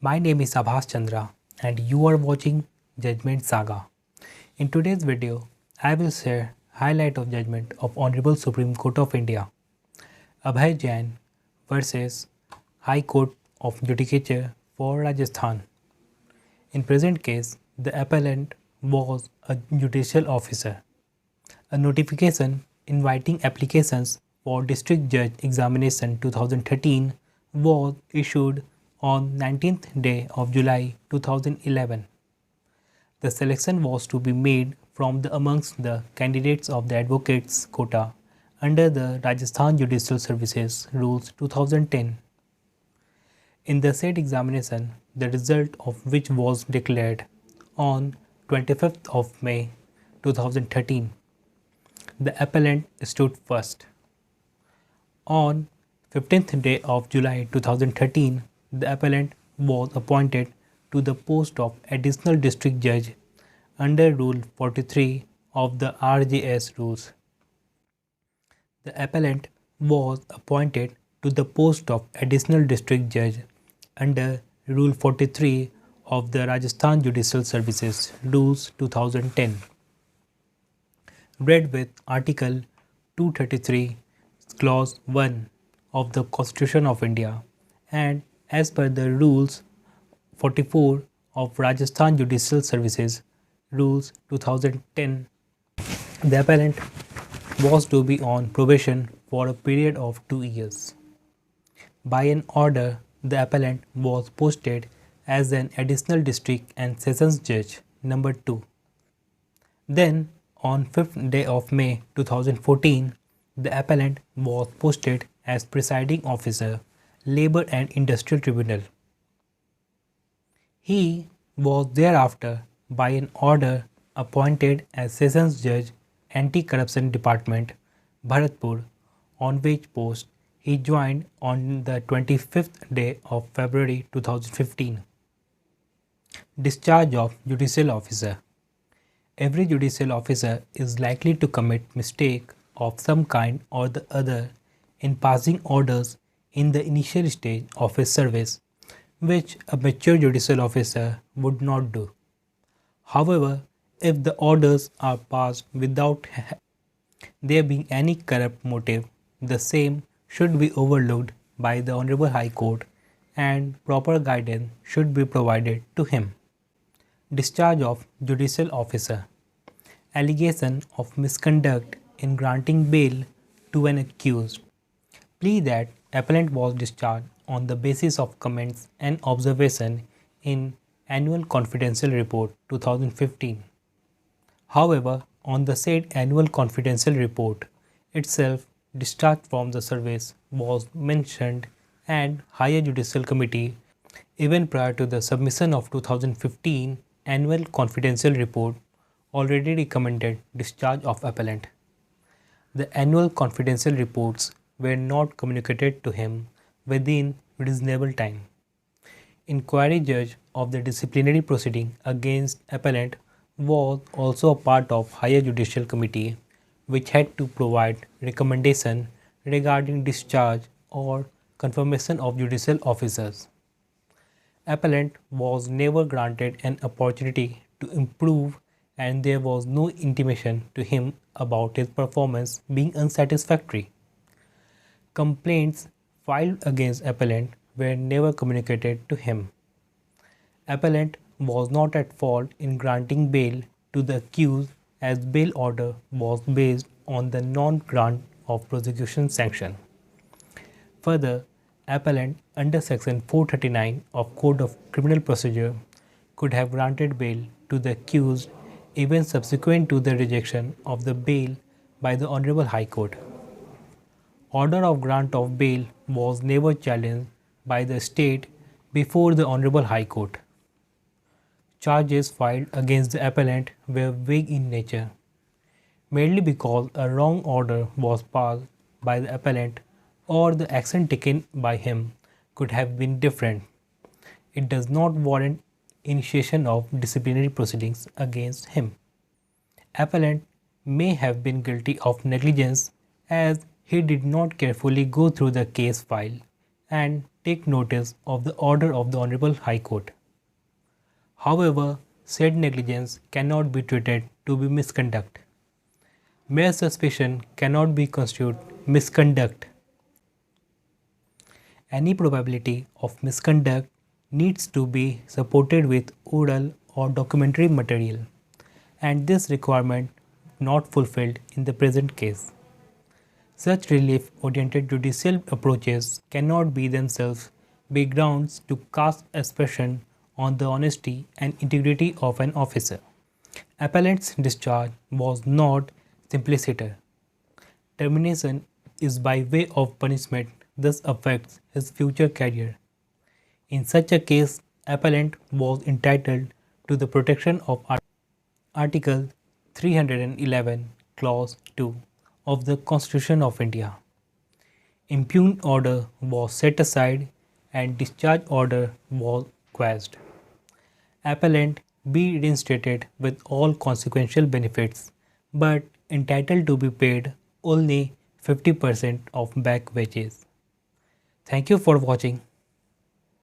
My name is Abhas Chandra and you are watching Judgment Saga. In today's video, I will share highlight of judgment of Honorable Supreme Court of India, Abhay Jain versus High Court of Judicature for Rajasthan. In present case, the appellant was a judicial officer. A notification inviting applications for District Judge Examination 2013 was issued on 19th day of July 2011. The selection was to be made from amongst the candidates of the advocates quota under the Rajasthan Judicial Services Rules 2010. In the said examination, the result of which was declared on 25th of May 2013, the appellant stood first. On 15th day of July 2013, the appellant was appointed to the post of Additional District Judge under Rule 43 of the RJS rules. The appellant was appointed to the post of Additional District Judge under Rule 43 of the Rajasthan Judicial Services Rules 2010. Read with Article 233, Clause 1 of the Constitution of India and as per the Rules 44 of Rajasthan Judicial Services Rules 2010, the appellant was to be on probation for a period of 2 years. By an order, the appellant was posted as an Additional District and Sessions Judge number 2. Then, on 5th day of May 2014, the appellant was posted as Presiding Officer, Labour and Industrial Tribunal. He was thereafter by an order appointed as Sessions Judge, Anti-Corruption Department, Bharatpur, on which post he joined on the 25th day of February 2015. Discharge of Judicial Officer. Every judicial officer is likely to commit mistake of some kind or the other in passing orders in the initial stage of his service, which a mature judicial officer would not do. However, if the orders are passed without there being any corrupt motive, the same should be overlooked by the Honorable High Court and proper guidance should be provided to him. Discharge of Judicial Officer. Allegation of misconduct in granting bail to an accused. Plea that appellant was discharged on the basis of comments and observation in Annual Confidential Report 2015. However, on the said Annual Confidential Report itself, discharge from the service was mentioned and Higher Judicial Committee, even prior to the submission of 2015 Annual Confidential Report, already recommended discharge of appellant. The Annual Confidential Reports were not communicated to him within reasonable time. Inquiry judge of the disciplinary proceeding against appellant was also a part of Higher Judicial Committee, which had to provide recommendation regarding discharge or confirmation of judicial officers. Appellant was never granted an opportunity to improve and there was no intimation to him about his performance being unsatisfactory. Complaints filed against appellant were never communicated to him. Appellant was not at fault in granting bail to the accused as bail order was based on the non-grant of prosecution sanction. Further, appellant under section 439 of Code of Criminal Procedure could have granted bail to the accused even subsequent to the rejection of the bail by the Honorable High Court. Order of grant of bail was never challenged by the state before the Honorable High Court. Charges filed against the appellant were vague in nature, merely because a wrong order was passed by the appellant or the action taken by him could have been different. It does not warrant initiation of disciplinary proceedings against him. Appellant may have been guilty of negligence as he did not carefully go through the case file and take notice of the order of the Honorable High Court. However, said negligence cannot be treated to be misconduct. Mere suspicion cannot be constituted misconduct. Any probability of misconduct needs to be supported with oral or documentary material, and this requirement not fulfilled in the present case. Such relief-oriented judicial approaches cannot be themselves be grounds to cast aspersion on the honesty and integrity of an officer. Appellant's discharge was not simpliciter. Termination is by way of punishment, thus affects his future career. In such a case, appellant was entitled to the protection of Article 311, Clause 2 of the Constitution of India. Impugned order was set aside and discharge order was quashed. Appellant be reinstated with all consequential benefits, but entitled to be paid only 50% of back wages. Thank you for watching.